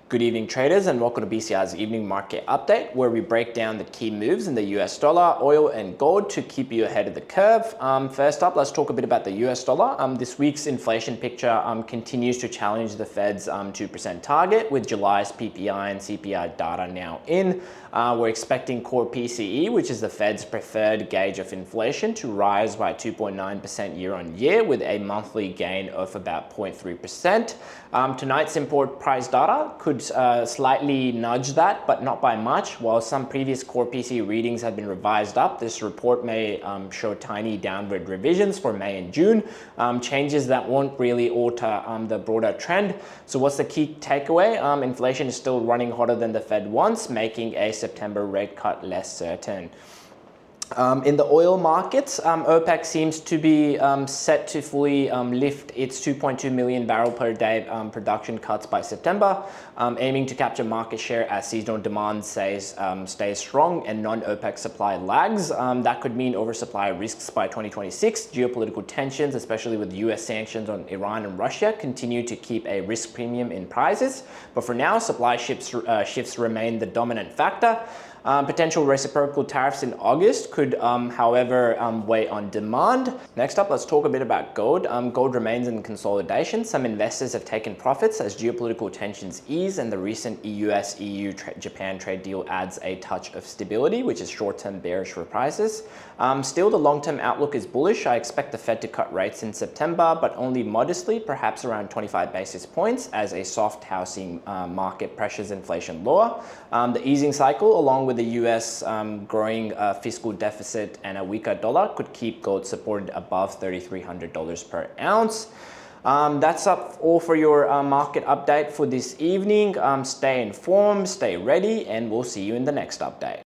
Good evening traders, and welcome to BCI's evening market update, where we break down the key moves in the US dollar, oil and gold to keep you ahead of the curve. First up, let's talk a bit about the US dollar. This week's inflation picture continues to challenge the Fed's 2% target, with July's PPI and CPI data now in. We're expecting core PCE, which is the Fed's preferred gauge of inflation, to rise by 2.9% year on year, with a monthly gain of about 0.3%. Tonight's import price data could slightly nudge that, but not by much. While some previous core PCE readings have been revised up, this report may show tiny downward revisions for May and June, changes that won't really alter the broader trend. So what's the key takeaway? Inflation is still running hotter than the Fed wants, making a September rate cut less certain. In the oil markets, OPEC seems to be set to fully lift its 2.2 million barrel per day production cuts by September, aiming to capture market share as seasonal demand stays strong and non-OPEC supply lags. That could mean oversupply risks by 2026. Geopolitical tensions, especially with US sanctions on Iran and Russia, continue to keep a risk premium in prices. But for now, supply shifts remain the dominant factor. Potential reciprocal tariffs in August could, however, weigh on demand. Next up, let's talk a bit about gold. Gold remains in consolidation. Some investors have taken profits as geopolitical tensions ease, and the recent US-EU-Japan trade deal adds a touch of stability, which is short-term bearish for prices. Still, the long-term outlook is bullish. I expect the Fed to cut rates in September, but only modestly, perhaps around 25 basis points, as a soft housing market pressures inflation lower. The easing cycle, along with the US growing fiscal deficit and a weaker dollar, could keep gold supported above $3,300 per ounce. That's all for your market update for this evening. Stay informed, stay ready, and we'll see you in the next update.